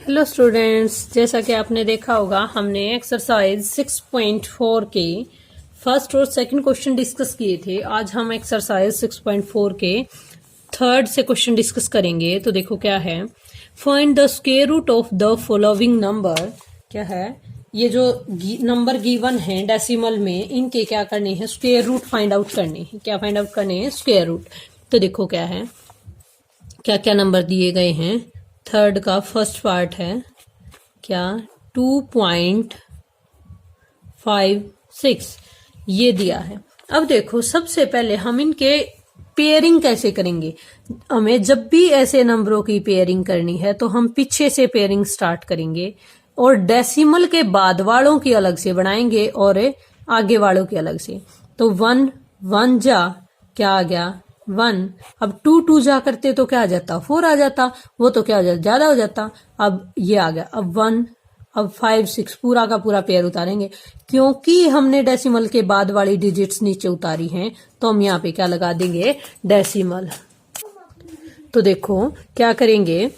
Hello students, जैसा कि आपने देखा होगा हमने एक्सरसाइज 6.4 के फर्स्ट और सेकंड क्वेश्चन डिस्कस किए थे। आज हम एक्सरसाइज 6.4 के थर्ड से क्वेश्चन डिस्कस करेंगे। तो देखो क्या है, find the square root of the following number. क्या है, ये जो नंबर गिवन है डेसिमल में, इनके क्या करने हैं, स्क्वायर रूट फाइंड आउट करने हैं। क्या फाइंड आउट करने हैं? Square root. तो देखो क्या है, क्या क्या नंबर दिए गए हैं। थर्ड का फर्स्ट पार्ट है क्या, 2.56 ये दिया है। अब देखो सबसे पहले हम इनके पेयरिंग कैसे करेंगे। हमें जब भी ऐसे नंबरों की पेयरिंग करनी है तो हम पीछे से पेयरिंग स्टार्ट करेंगे और डेसिमल के बाद वालों की अलग से बनाएंगे और आगे वालों की अलग से। तो 1 जा क्या आ गया 1। अब 2 जा करते तो क्या आ जाता 4 आ जाता, वो तो क्या हो जाता ज्यादा हो जाता। अब ये आ गया, अब 1, अब 5 6 पूरा का पूरा पेयर उतारेंगे। क्योंकि हमने डेसिमल के बाद वाली डिजिट्स नीचे उतारी हैं तो हम यहाँ पे क्या लगा देंगे, डेसिमल। तो देखो क्या करेंगे,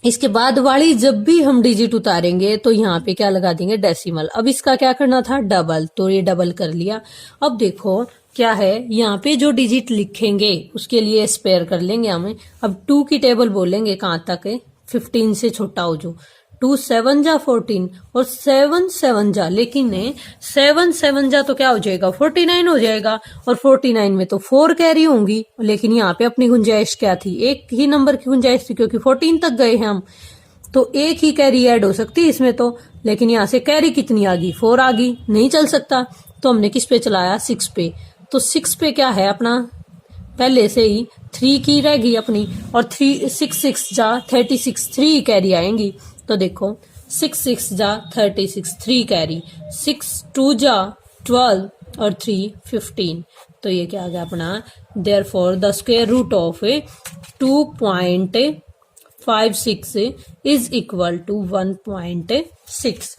इसके बाद वाली जब भी हम डिजिट उतारेंगे तो यहाँ पे क्या लगा देंगे, डेसिमल। अब इसका क्या करना था, डबल, तो ये डबल कर लिया। अब देखो क्या है, यहाँ पे जो डिजिट लिखेंगे उसके लिए स्पेयर कर लेंगे हमें। अब 2 की टेबल बोलेंगे कहाँ तक है, 15 से छोटा हो जो। 2 7 जा 14 और 7 7 जा, लेकिन 7 7 जा तो क्या हो जाएगा 49 हो जाएगा। और 49 में तो 4 कैरी होंगी, लेकिन यहाँ पे अपनी गुंजाइश क्या थी, एक ही नंबर की गुंजाइश थी क्योंकि 14 तक गए हैं हम, तो एक ही कैरी ऐड हो सकती है इसमें तो। लेकिन यहाँ से कैरी कितनी आ गई, 4 आ गई, नहीं चल सकता। तो हमने किस पे चलाया, 6 पे। तो 6 पे क्या है अपना, पहले से ही 3 की रहेगी अपनी, और 3 6 6 जा 36, 3 कैरी आएंगी। तो देखो 6 6 जा 36, 3 कैरी, 6 2 जा 12 और 3 15। तो ये क्या आ गया अपना, therefore the square root of 2.56 is equal to 1.6।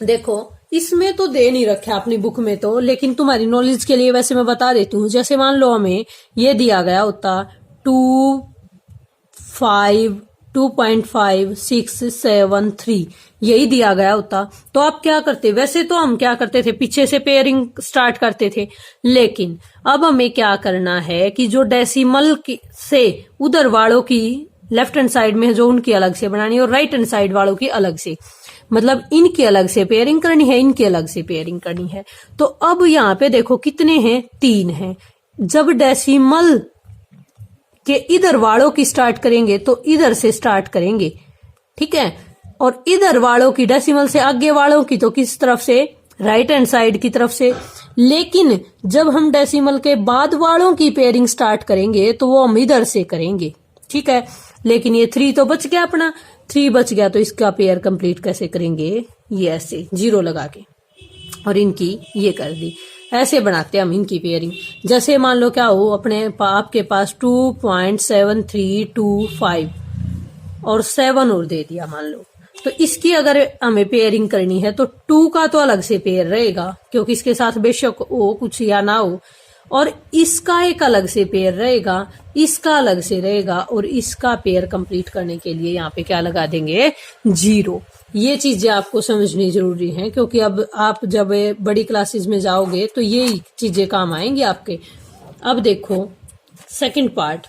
देखो इसमें तो दे नहीं रखा अपनी बुक में तो, लेकिन तुम्हारी नॉलेज के लिए वैसे मैं बता देती हूँ। जैसे मान लो हमें ये दिया गया होता 2.5673 यही दिया गया होता, तो आप क्या करते, वैसे तो हम क्या करते थे, पीछे से पेयरिंग स्टार्ट करते थे। लेकिन अब हमें क्या करना है कि जो डेसिमल से उधर वालों की लेफ्ट हैंड साइड में जो उनकी अलग से बनानी है और राइट हैंड साइड वालों की अलग से, मतलब इनकी अलग से पेयरिंग करनी है, इनकी अलग से पेयरिंग करनी है। तो अब यहाँ पे देखो कितने हैं, 3 हैं। जब डेसिमल के इधर वालों की स्टार्ट करेंगे तो इधर से स्टार्ट करेंगे, ठीक है। और इधर वालों की, डेसिमल से आगे वालों की तो किस तरफ से, राइट हैंड साइड की तरफ से। लेकिन जब हम डेसिमल के बाद वालों की पेयरिंग स्टार्ट करेंगे तो वो हम इधर से करेंगे, ठीक है। लेकिन ये 3 तो बच गया अपना, 3 बच गया तो इसका पेयर कंप्लीट कैसे करेंगे, ये ऐसे 0 लगा के, और इनकी ये कर दी। ऐसे बनाते हैं हम इनकी पेयरिंग। जैसे मान लो क्या हो, अपने आपके पास 2.7325 और 7 और दे दिया मान लो, तो इसकी अगर हमें पेयरिंग करनी है तो 2 का तो अलग से पेयर रहेगा क्योंकि इसके साथ बेशक हो कुछ या ना हो, और इसका एक अलग से पेयर रहेगा, इसका अलग से रहेगा, और इसका पेयर कंप्लीट करने के लिए यहाँ पे क्या लगा देंगे, 0। ये चीजें आपको समझनी जरूरी है क्योंकि अब आप जब बड़ी क्लासेस में जाओगे तो ये चीजें काम आएंगी आपके। अब देखो सेकंड पार्ट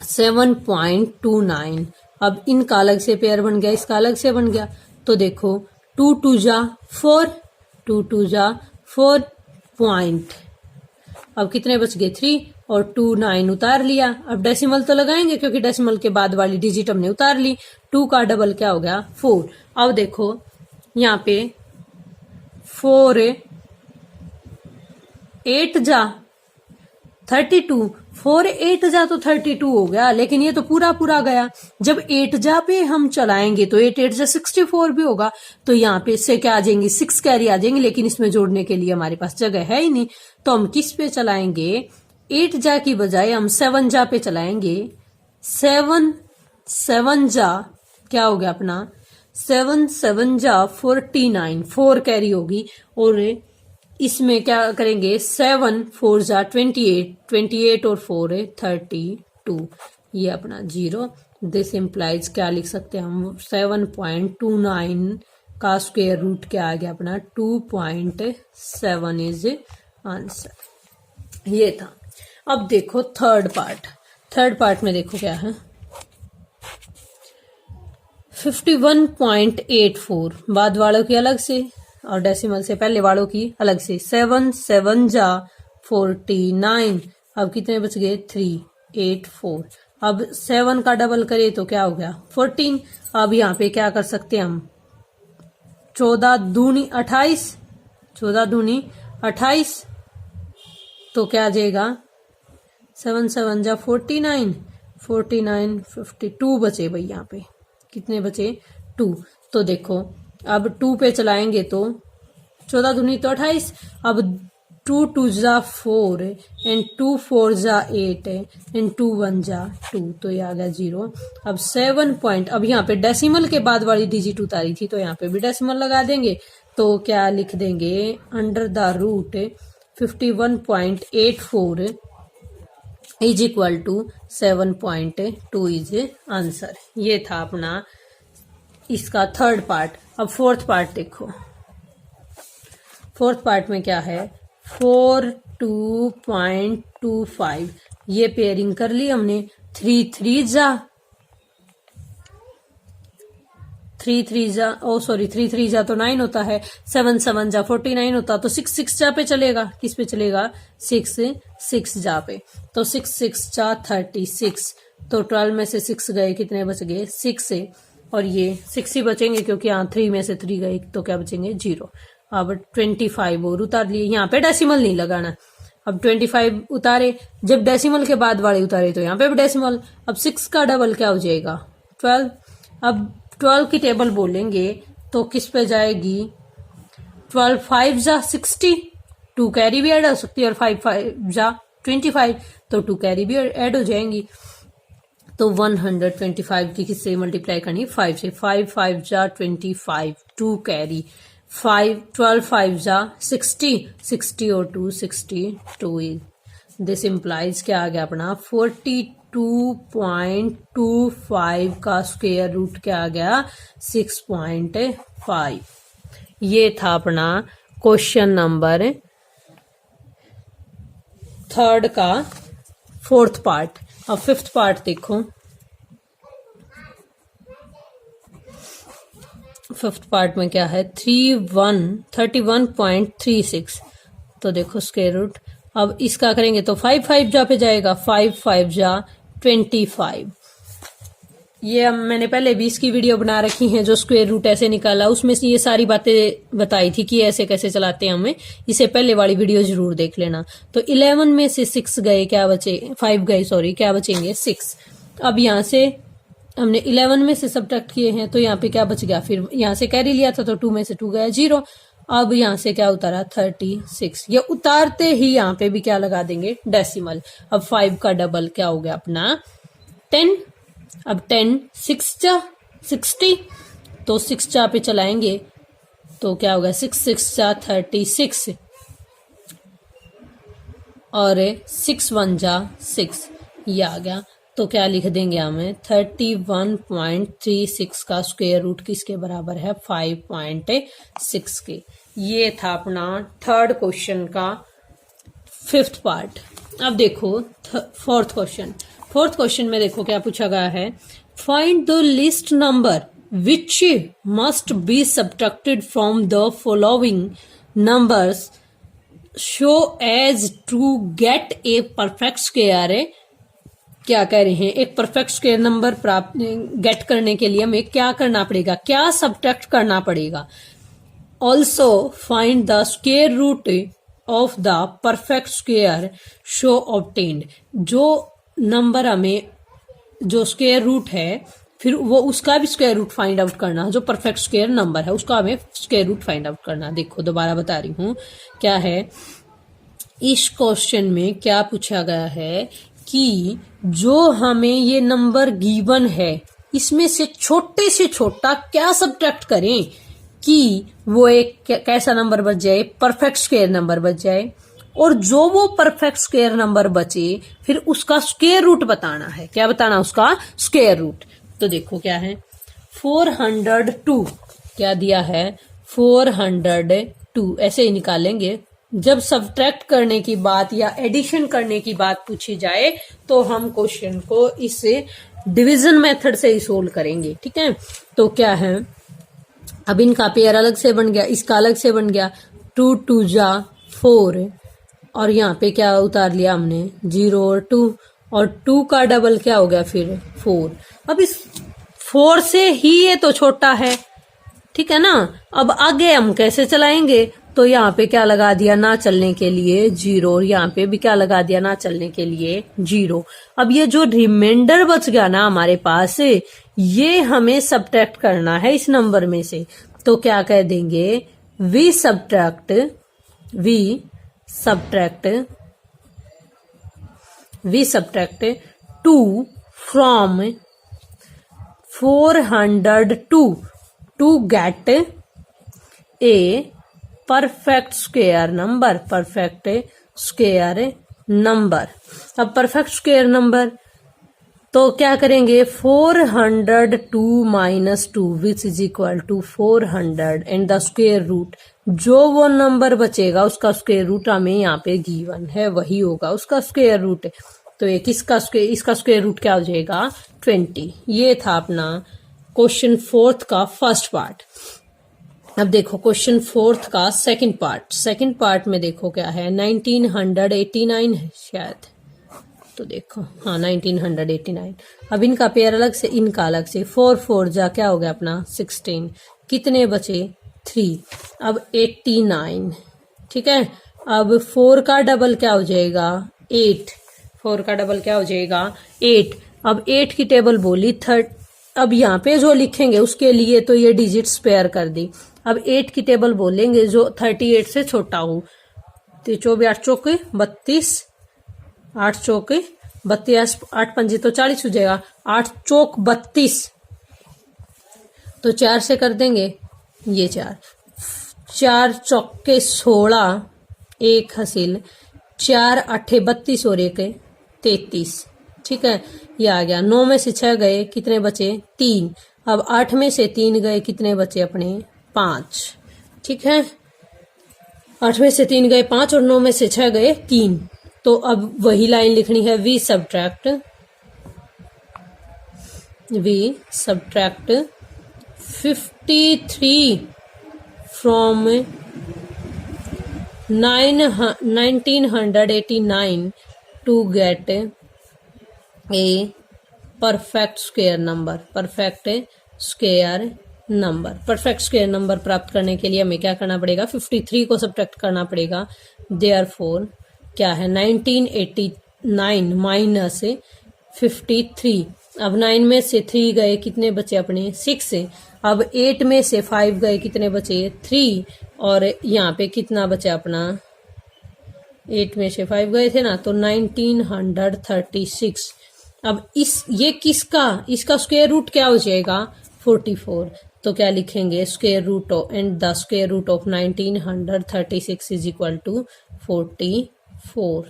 7.29, अब इनका अलग से पेयर बन गया, इसका अलग से बन गया। तो देखो 2 2 जा 4, 2 2 जा 4 पॉइंट, अब कितने बच गए 3 और 2 9 उतार लिया। अब डेसिमल तो लगाएंगे क्योंकि डेसिमल के बाद वाली डिजिट हमने उतार ली। 2 का डबल क्या हो गया 4। अब देखो यहाँ पे 4 8 जा 32, 4 8 जा तो 32 हो गया, लेकिन ये तो पूरा पूरा गया। जब 8 जा पे हम चलाएंगे तो 8 8 जा 64 भी होगा। तो यहाँ पे इससे क्या आ जाएंगे, 6 कैरी आ जाएंगे, लेकिन इसमें जोड़ने के लिए हमारे पास जगह है ही नहीं। तो हम किस पे चलाएंगे, 8 जा की बजाय हम 7 जा पे चलाएंगे। 7 7 जा क्या हो गया अपना, 7 7 जा 49, 4 कैरी होगी, और इसमें क्या करेंगे, 7 4 जा 28, 28 और 4 32, ये अपना 0। दिस इम्प्लाइज क्या लिख सकते हैं हम 7.29 का स्क्वायर रूट क्या आ गया अपना 2.7 इज आंसर। ये था। अब देखो थर्ड पार्ट में देखो क्या है 51.84 बाद वालों की अलग से और डेसिमल से पहले वालों की अलग से 7 जा 49 अब कितने बच गए 384 अब 7 का डबल करे तो क्या हो गया 14 अब यहाँ पे क्या कर सकते हैं हम 14 दूनी 28 तो क्या आ जाएगा 7 जा 49 52 बचे भाई यहाँ पे कितने बचे 2 तो देखो अब 2 पे चलाएंगे तो 14 दूनी तो 28 अब 2 जा 4 एंड 2 4 जा 8 एंड 2 1 जा 2 तो ये आ गया 0। अब 7 पॉइंट अब यहाँ पे डेसिमल के बाद वाली डिजिट उतारी थी तो यहाँ पे भी डेसिमल लगा देंगे तो क्या लिख देंगे under the root 51.84 is equal to 7.2 is answer. ये था अपना इसका थर्ड पार्ट। अब फोर्थ पार्ट देखो फोर्थ पार्ट में क्या है 42.25 ये पेयरिंग कर ली हमने 3 जा 3 जा तो 9 होता है 7 जा 49 होता तो 6 जा पे चलेगा किस पे चलेगा 6 जा पे तो 6 जा 36 तो 12 में से 6 गए कितने बच गए 6 से और ये 6 ही बचेंगे क्योंकि यहाँ 3 में से 3 गए तो क्या बचेंगे 0। अब 25 और उतार लिए यहाँ पे डेसिमल नहीं लगाना। अब 25 उतारे जब डेसिमल के बाद वाले उतारे तो यहाँ पे भी डेसिमल। अब 6 का डबल क्या हो जाएगा 12। अब 12 की टेबल बोलेंगे तो किस पे जाएगी 12 5 जा 60 2 कैरी भी ऐड हो सकती है और 5 जा 25 तो 2 कैरी भी ऐड हो जाएंगी तो 125 की किससे मल्टीप्लाई करनी 5 से 5 जा 25 2 कैरी 12 5 जा 60 और 2 62 दिस इम्प्लाइज क्या आ गया अपना 42.25 का स्क्वायर रूट क्या आ गया 6.5। ये था अपना क्वेश्चन नंबर थर्ड का फोर्थ पार्ट। अब फिफ्थ पार्ट देखो फिफ्थ पार्ट में क्या है 31.36 तो देखो स्क्वायर रूट अब इसका करेंगे तो 5 जा पे जाएगा 5 जा 25 ये मैंने पहले भी इसकी वीडियो बना रखी है जो स्क्वायर रूट ऐसे निकाला उसमें से ये सारी बातें बताई थी कि ऐसे कैसे चलाते हैं हमें इसे पहले वाली वीडियो जरूर देख लेना। तो 11 में से 6 गए क्या बचे 5 गए सॉरी क्या बचेंगे 6। अब यहाँ से हमने 11 में से सब्ट्रैक्ट किए हैं तो यहाँ पे क्या बच गया फिर यहाँ से कैरी लिया था तो 2 में से 2 गया 0। अब यहाँ से क्या उतारा 36 ये उतारते ही यहाँ पे भी क्या लगा देंगे डेसिमल। अब 5 का डबल क्या हो गया अपना 10। अब 10 6 जा 60 तो 6 जा पे चलाएंगे तो क्या होगा 6 जा 36 और 6 1 जा 6 ये आ गया तो क्या लिख देंगे हमें 31.36 का स्क्वायर रूट किसके बराबर है 5.6 के। ये था अपना थर्ड क्वेश्चन का फिफ्थ पार्ट। अब देखो फोर्थ क्वेश्चन में देखो क्या पूछा गया है find the list number which must be subtracted from the following numbers so as to get a perfect square. क्या कह रहे हैं एक परफेक्ट स्क्वायर नंबर प्राप्त गेट करने के लिए हमें क्या करना पड़ेगा क्या सब्ट्रैक्ट करना पड़ेगा। Also find the square root of the perfect square so obtained जो नंबर हमें जो स्क्वायर रूट है फिर वो उसका भी स्क्वायर रूट फाइंड आउट करना जो परफेक्ट स्क्वायर नंबर है उसका हमें स्क्वायर रूट फाइंड आउट करना। देखो दोबारा बता रही हूँ क्या है इस क्वेश्चन में क्या पूछा गया है कि जो हमें ये नंबर गिवन है इसमें से छोटे से छोटा क्या सब्ट्रैक्ट करें कि वो एक कैसा नंबर बच जाए परफेक्ट स्क्वायर नंबर बच जाए और जो वो परफेक्ट स्क्वायर नंबर बचे फिर उसका स्क्वायर रूट बताना है। क्या बताना उसका स्क्वायर रूट। तो देखो क्या है 402, क्या दिया है 402, ऐसे ही निकालेंगे। जब सब्ट्रैक्ट करने की बात या एडिशन करने की बात पूछी जाए तो हम क्वेश्चन को इस डिवीजन मेथड से ही सोल्व करेंगे, ठीक है। तो क्या है, अब इनका पेयर अलग से बन गया, इसका अलग से बन गया, 2 2 जा 4, और यहाँ पे क्या उतार लिया हमने 0 और 2, और 2 का डबल क्या हो गया फिर 4। अब इस 4 से ही ये तो छोटा है, ठीक है ना। अब आगे हम कैसे चलाएंगे, तो यहाँ पे क्या लगा दिया ना चलने के लिए 0, और यहाँ पे भी क्या लगा दिया ना चलने के लिए 0। अब ये जो रिमाइंडर बच गया ना हमारे पास, ये हमें सब्ट्रैक्ट करना है इस नंबर में से। तो क्या कह देंगे, we subtract 2 from 402 to get a perfect square number, अब परफेक्ट स्क्वायर नंबर तो क्या करेंगे, 402 minus 2 which is equal to 400 and the square root, जो वो नंबर बचेगा उसका स्क्वायर रूट हमें यहाँ पे गिवन है, वही होगा उसका स्क्वायर रूट। तो ये किसका स्क्वायर, इसका स्क्वायर रूट क्या हो जाएगा 20। ये था अपना क्वेश्चन 4 का फर्स्ट पार्ट। अब देखो क्वेश्चन 4 का सेकंड पार्ट में देखो क्या है, 1989 है शायद, तो देखो हाँ 1989। अब इनका पेयर अलग से, इनका अलग से, 4 4 जा क्या हो गया अपना 16, कितने बचे 3, अब 89, ठीक है। अब 4 का डबल क्या हो जाएगा 8, 4 का डबल क्या हो जाएगा 8। अब 8 की टेबल बोली 30, अब यहाँ पे जो लिखेंगे उसके लिए तो ये डिजिट्स पेयर कर दी। अब 8 की टेबल बोलेंगे जो 38 से छोटा हो, तो 24 8 चौके 32, 8 चौके 32, 8 पंजे तो 40 हो जाएगा, 8 चौक 32, तो 4 से कर देंगे ये 4 चौके 16, 1 हासिल, 4 8 32 और 1 33, ठीक है। ये आ गया। 9 में से 6 गए, कितने बचे 3। अब 8 में से 3 गए, कितने बचे अपने 5, ठीक है। 8 में से 3 गए 5 और 9 में से 6 गए 3। तो अब वही लाइन लिखनी है, we subtract 53 from 1989 to get a perfect square number प्राप्त करने के लिए हमें क्या करना पड़ेगा, 53 को सब्ट्रैक्ट करना पड़ेगा। देयरफॉर क्या है 1989 माइनस 53, अब 9 में से 3 गए, कितने बचे अपने 6। अब 8 में से 5 गए, कितने बचे 3, और यहाँ पे कितना बचा अपना 8 में से 5 गए थे ना, तो 1936। अब ये किसका, इसका स्क्वायर रूट क्या हो जाएगा 44। तो क्या लिखेंगे, square root of and the square root of 1936 is equal to 44।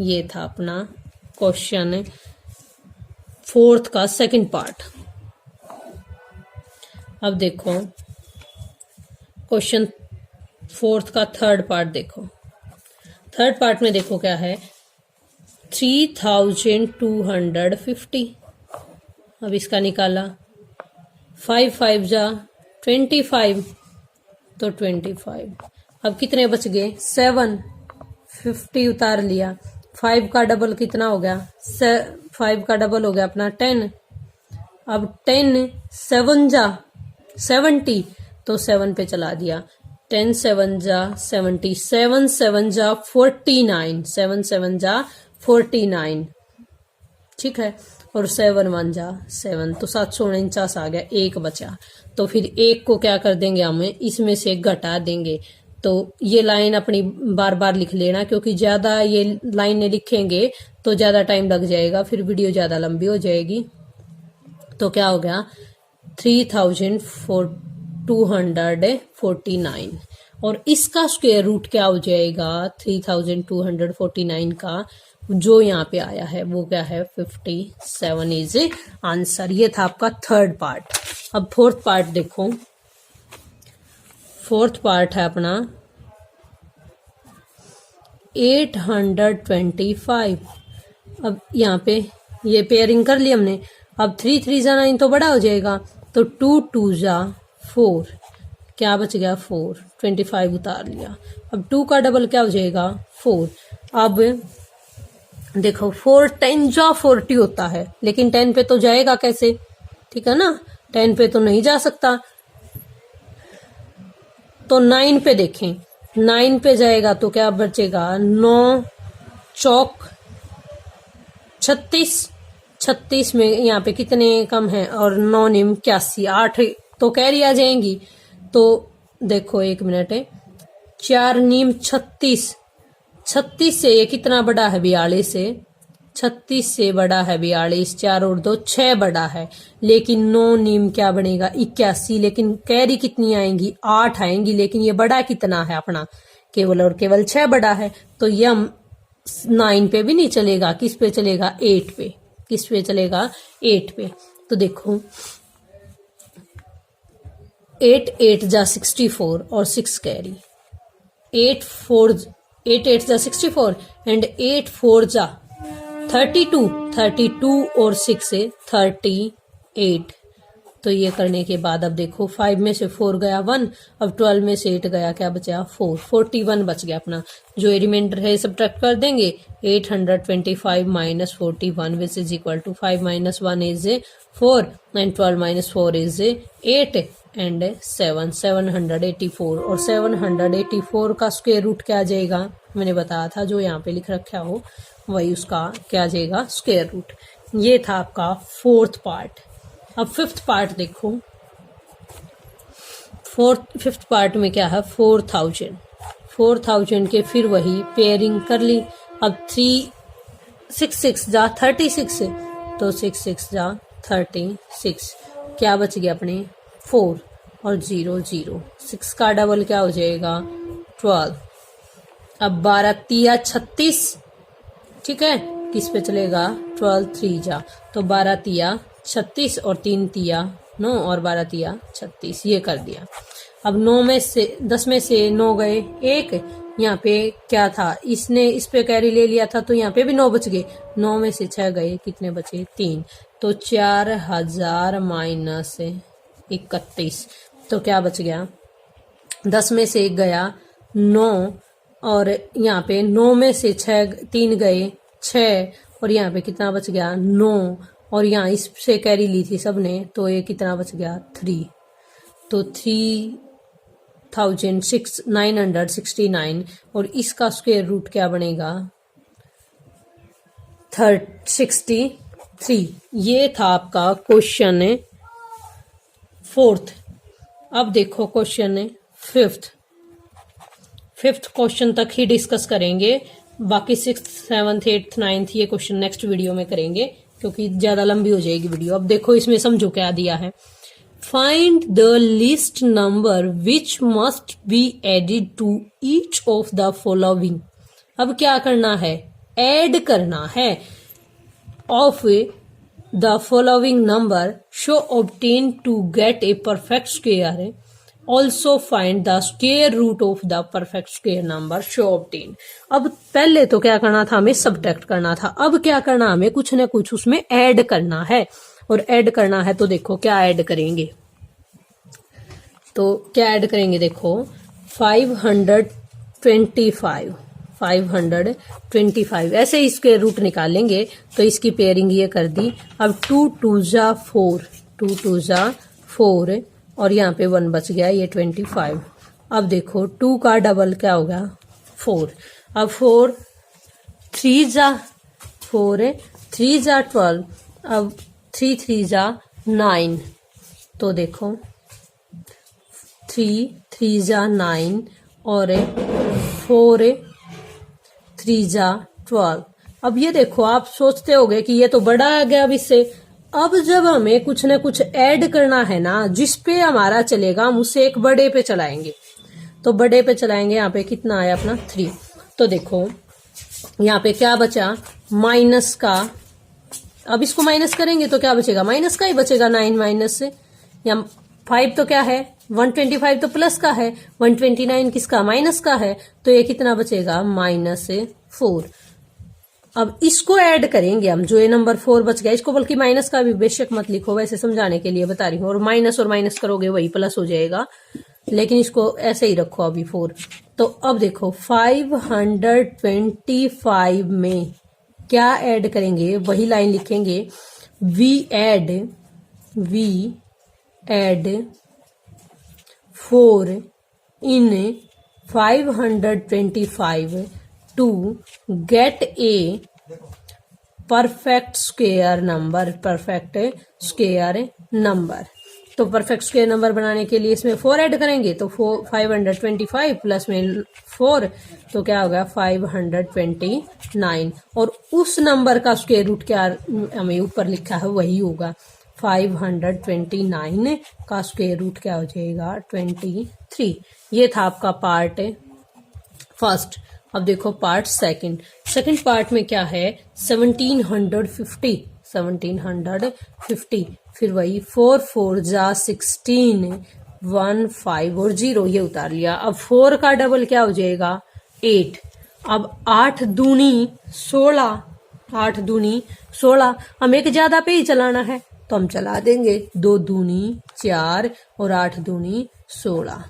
ये था अपना क्वेश्चन 4 का सेकंड पार्ट। अब देखो क्वेश्चन 4 का थर्ड पार्ट देखो। थर्ड पार्ट में देखो क्या है, 3250। अब इसका निकाला, 5 5 जा 25, तो 25। अब कितने बच गए 7, 50 उतार लिया। 5 का डबल कितना हो गया 5 का डबल हो गया अपना 10। अब 10 7 जा 70, तो 7 पे चला दिया। 10 7 जा 70, 7 7 जा 49, 7 7 जा 49, ठीक है। और 7 1 जा 7, तो 749 आ गया। 1 बचा, तो फिर 1 को क्या कर देंगे, हमें इसमें से घटा देंगे। तो ये लाइन अपनी बार बार लिख लेना, क्योंकि ज्यादा ये लाइनें लिखेंगे तो ज्यादा टाइम लग जाएगा, फिर वीडियो ज्यादा लंबी हो जाएगी। तो क्या हो गया 3249, और इसका स्क्वायर रूट क्या हो जाएगा 3249 का जो यहाँ पे आया है वो क्या है 57 इज आंसर। ये था आपका थर्ड पार्ट। अब फोर्थ पार्ट देखो, फोर्थ पार्ट है अपना 825। अब यहाँ पे ये पेयरिंग कर ली हमने। अब 3 3 जा 9 तो बड़ा हो जाएगा, तो 2 2 जा 4, क्या बच गया 4, 25 उतार लिया। अब 2 का डबल क्या हो जाएगा 4। अब देखो 4 10 जा 40 होता है, लेकिन 10 पे तो जाएगा कैसे, ठीक है ना, 10 पे तो नहीं जा सकता। तो 9 पे देखें, 9 पे जाएगा तो क्या बचेगा 9 चौक 36, 36 में यहाँ पे कितने कम है, और 9 निम 81, 8 तो कैरी आ जाएंगी। तो देखो 1 मिनट है, 4 नीम 36, 36 से ये कितना बड़ा है 42 से, 36 से बड़ा है 42, 4 और 2 6 बड़ा है, लेकिन 9 नीम क्या बनेगा 81, लेकिन कैरी कितनी आएंगी 8 आएंगी, लेकिन ये बड़ा कितना है अपना केवल और केवल 6 बड़ा है। तो ये हम 9 पे भी नहीं चलेगा, किस पे चलेगा 8 पे, किस पे चलेगा 8 पे। तो देखो 8 8 जा 64 और 6 कैरी, 8 8 जा 64 एंड 8 4 जा 32, 32 और 6 से 38। तो ये करने के बाद अब देखो 5 में से 4 गया 1, अब 12 में से 8 गया, क्या बचा 4, 41 बच गया अपना। जो ये रिमाइंडर है सब्ट्रैक्ट कर देंगे, 825 minus 41 which is equal to 5 minus 1 is 4 and 12 minus 4 is 8 and 7 784। और 784 का स्क्वायर रूट क्या आ जाएगा, मैंने बताया था जो यहाँ पे लिख रखा हो वही उसका क्या आ जाएगा स्क्वायर रूट। ये था आपका फोर्थ पार्ट। अब फिफ्थ पार्ट देखो, फिफ्थ पार्ट में क्या है 4000 के फिर वही पेयरिंग कर ली। अब 3 6 6 जा 36, तो 6 6 जा 36, क्या बच गया अपने 4 और 0 0, 6 का डबल क्या हो जाएगा 12। अब 12 तिया 36, ठीक है, किस पे चलेगा 12 3 जा, तो 12 तिया 36 और 3 तिया 9 और 12 तिया 36, ये कर दिया। अब 9 में से 10 में से 9 गए 1, यहाँ पे क्या था इसने इस पे कैरी ले लिया था, तो यहाँ पे भी 9 बच गए, 9 में से 6 गए, कितने बचे 3, तो 4000 माइनस 31, तो क्या बच गया 10 में से 1 गया 9, और यहाँ पे 9 में से 3 गए 6, और यहाँ पे कितना बच गया 9, और यहाँ इससे कैरी ली थी सबने, तो ये कितना बच गया 3, तो 3969, और इसका स्क्वायर रूट क्या बनेगा 63। ये था आपका क्वेश्चन फोर्थ। अब देखो क्वेश्चन फिफ्थ क्वेश्चन तक ही डिस्कस करेंगे, बाकी 6th 7th 8th 9th ये क्वेश्चन नेक्स्ट वीडियो में करेंगे क्योंकि ज्यादा लंबी हो जाएगी वीडियो। अब देखो इसमें समझो क्या दिया है, find the list number which must be added to each of the following. अब क्या करना है, ऐड करना है of the following number so obtain to get a perfect square, also find the square root of the perfect square number so obtain. अब पहले तो क्या करना था, हमें सब्ट्रैक्ट करना था, अब क्या करना, हमें कुछ न कुछ उसमें ऐड करना है, और ऐड करना है तो देखो क्या ऐड करेंगे, तो क्या ऐड करेंगे देखो 525 ऐसे ही इसके रूट निकालेंगे, तो इसकी पेयरिंग ये कर दी। अब 2 2 जा 4 और यहाँ पे 1 बच गया, ये 25। अब देखो 2 का डबल क्या होगा 4, अब 4 3 जा 4 3 जा 12, अब 3 3 जा 9, तो देखो 3 3 जा 9 और 4 3 जा 12। अब ये देखो आप सोचते होगे कि ये तो बड़ा आ गया अब इससे। अब जब हमें कुछ न कुछ ऐड करना है ना, जिस पे हमारा चलेगा हम उसे एक बड़े पे चलाएंगे, तो बड़े पे चलाएंगे। यहाँ पे कितना आया अपना 3, तो देखो यहाँ पे क्या बचा, माइनस का। अब इसको माइनस करेंगे तो क्या बचेगा, माइनस का ही बचेगा, 9 माइनस से। या 5 तो क्या है, 125 तो प्लस का है, 129 किसका, माइनस का है, तो ये कितना बचेगा, -4। अब इसको ऐड करेंगे हम, जो ये नंबर 4 बच गया इसको, बल्कि माइनस का भी बेशक मत लिखो, वैसे समझाने के लिए बता रही हूँ। और माइनस करोगे वही प्लस हो जाएगा, लेकिन इसको ऐसे ही रखो अभी 4। तो अब देखो 525 में क्या ऐड करेंगे, वही लाइन लिखेंगे, we add 4 in 525 to get a perfect square number. तो परफेक्ट स्क्वायर नंबर बनाने के लिए इसमें 4 ऐड करेंगे, तो 525 प्लस में 4 तो क्या होगा, 529। और उस नंबर का स्क्वायर रूट क्या हमें ऊपर लिखा है वही होगा, 529 का स्क्वायर रूट क्या हो जाएगा, 23। ये था आपका पार्ट फर्स्ट। अब देखो पार्ट सेकंड पार्ट में क्या है, 1750, फिर वही 4 4 जा 16, 1 5 और 0 ये उतार लिया। अब 4 का डबल क्या हो जाएगा, 8। अब 8 दूनी 16, हम एक ज्यादा पे ही चलाना है तो हम चला देंगे, 2 दूनी 4 और 8 दूनी 16।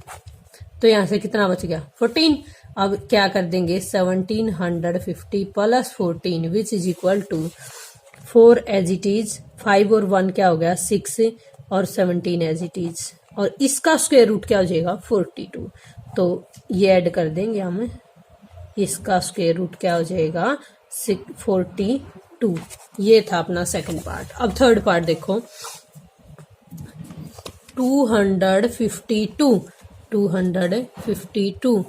तो यहां से कितना बच गया, 14। अब क्या कर देंगे, 1750 plus 14 which is equal to 4 as it is, 5 और 1 क्या हो गया, 6 और 17 एज इट इज। और इसका स्क्वायर रूट क्या हो जाएगा, 42। तो ये ऐड कर देंगे हम, इसका स्क्वायर रूट क्या हो जाएगा, 42। ये था अपना सेकंड पार्ट। अब थर्ड पार्ट देखो, 252।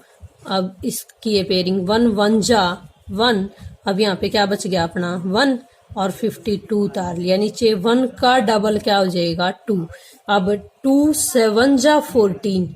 अब इसकी ये पेयरिंग 1 1 जा 1। अब यहाँ पे क्या बच गया अपना 1 और 52 उतार लिया नीचे, 1 का डबल क्या हो जाएगा, 2। अब 2 7 जा 14,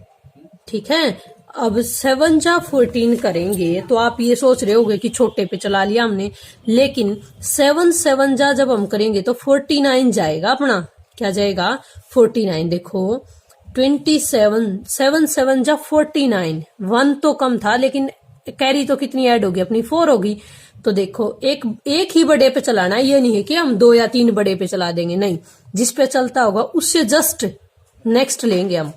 ठीक है। अब 7 जा 14 करेंगे तो आप ये सोच रहे होगे कि छोटे पे चला लिया हमने, लेकिन 7 7 जा जब हम करेंगे तो 49 जाएगा अपना, क्या जाएगा, 49। देखो 27 7 7 जा 49, 1 तो कम था लेकिन कैरी तो कितनी ऐड होगी अपनी, 4 होगी। तो देखो एक ही बड़े पे चलाना है, ये नहीं है कि हम 2 या 3 बड़े पे चला देंगे, नहीं, जिस पे चलता होगा उससे जस्ट नेक्स्ट लेंगे हम।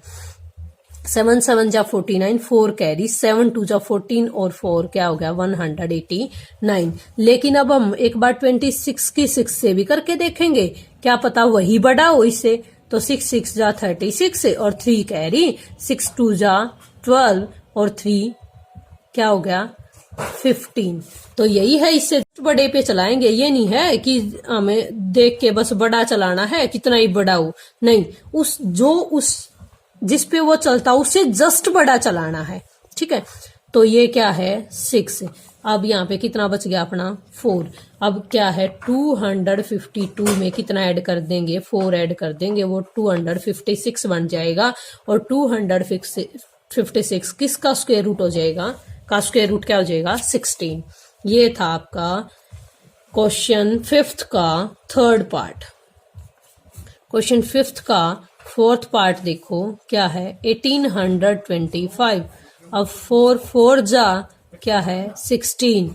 7 7 जा 49, 4 कैरी, 7 2 जा 14 और 4 क्या हो गया, 189। लेकिन अब हम एक बार 26 की 6 से भी करके देखेंगे, क्या पता वही बड़ा हो इससे। तो 6 6 जा 36 और 3 कैरी, 6 2 जा 12 और 3 क्या हो गया, 15। तो यही है, इससे बड़े पे चलाएंगे, ये नहीं है कि हमें देख के बस बड़ा चलाना है, कितना ही बड़ा हो, नहीं, उस जिस पे वो चलता उससे जस्ट बड़ा चलाना है, ठीक है। तो ये क्या है, 6। अब यहाँ पे कितना बच गया अपना, 4। अब क्या है, 252 में कितना ऐड कर देंगे, 4 ऐड कर देंगे, वो 256 बन जाएगा। और 256 किसका स्क्वायर रूट हो जाएगा, का स्क्वायर रूट क्या हो जाएगा, 16। ये था आपका क्वेश्चन 5th का थर्ड पार्ट। क्वेश्चन 5th का 4th पार्ट देखो क्या है, 1825। अब 4 4 जा क्या है, 16,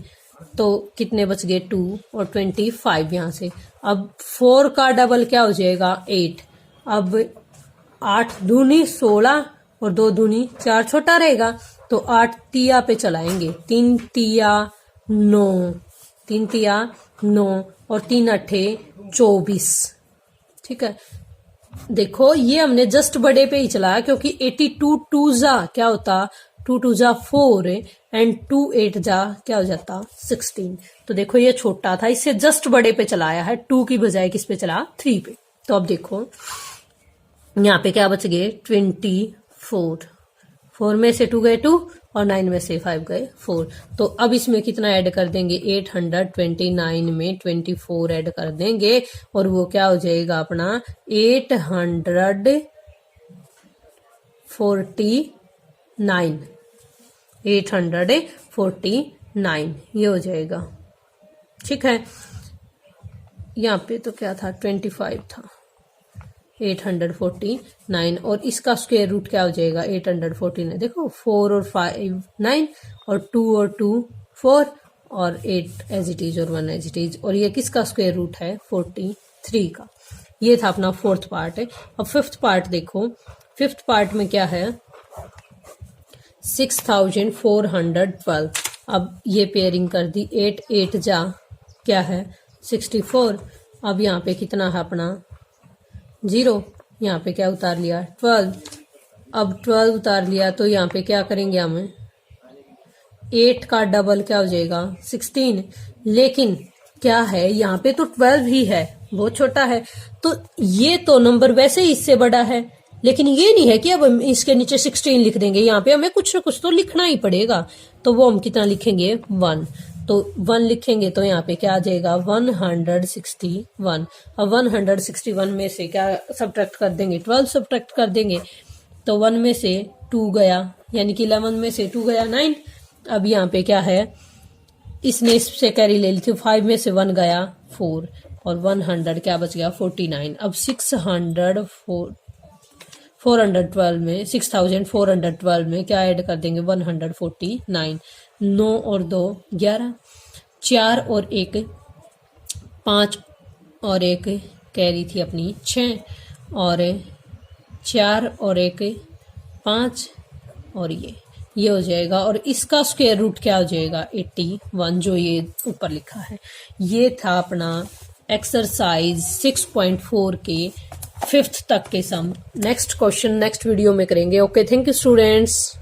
तो कितने बच गए, 2 और 25 यहां से। अब 4 का डबल क्या हो जाएगा, 8। अब 8 दूनी 16 और 2 दूनी 4 छोटा रहेगा, तो 8 तिया पे चलाएंगे, 3 तिया 9, 3 तिया 9 और 3 अठे 24, ठीक है। देखो ये हमने जस्ट बड़े पे ही चलाया, क्योंकि 82 2 जा क्या होता, 2 2 जा 4 एंड 2 8 जा क्या हो जाता, 16। तो देखो ये छोटा था, इससे जस्ट बड़े पे चलाया है, 2 की बजाय किस पे चला, 3 पे। तो अब देखो यहाँ पे क्या बच गए, 24। 4 में से 2 गए 2 और 9 में से 5 गए 4। तो अब इसमें कितना ऐड कर देंगे, 829 में 24 ऐड कर देंगे, और वो क्या हो जाएगा अपना 849। 849 9, ये हो जाएगा। ठीक है, यहाँ पे तो क्या था 25 था, 849 और इसका स्क्वायर रूट क्या हो जाएगा 849। देखो 4 और 5 9 और 2 और 2 4 और 8 एज इट इज और 1 एज इट इज, और ये किसका स्क्वायर रूट है 43 का। ये था अपना फोर्थ पार्ट है। अब फिफ्थ पार्ट देखो, फिफ्थ पार्ट में क्या है 6412। अब ये पेयरिंग कर दी, 8 8 जा क्या है 64। अब यहाँ पे कितना है अपना 0, यहाँ पे क्या उतार लिया 12। अब 12 उतार लिया तो यहाँ पे क्या करेंगे हमें 8 का डबल क्या हो जाएगा 16। लेकिन क्या है यहाँ पे तो 12 ही है, बहुत छोटा है, तो ये तो नंबर वैसे ही इससे बड़ा है, लेकिन ये नहीं है कि अब हम इसके नीचे 16 लिख देंगे, यहाँ पे हमें कुछ ना कुछ तो लिखना ही पड़ेगा। तो वो हम कितना लिखेंगे 1, तो 1 लिखेंगे तो यहाँ पे क्या आ जाएगा 161। अब 161 में से क्या सब्ट्रैक्ट कर देंगे 12 सब्ट्रैक्ट कर देंगे, तो 1 में से 2 गया, यानी कि 11 में से 2 गया 9। अब यहाँ पे क्या है इसने इससे कैरी ले ली थी, 5 में से 1 गया 4 और 100 क्या बच गया 49। अब 412 में 6412 में क्या ऐड कर देंगे 149। 9 और 2 11, 4 और 1 5 और 1 कैरी थी अपनी 6 और 4 और 1 5 और ये हो जाएगा। और इसका स्क्वायर रूट क्या हो जाएगा 81, जो ये ऊपर लिखा है। ये था अपना एक्सरसाइज 6.4 के 5th तक के सम। नेक्स्ट क्वेश्चन नेक्स्ट वीडियो में करेंगे। Okay, thank you students.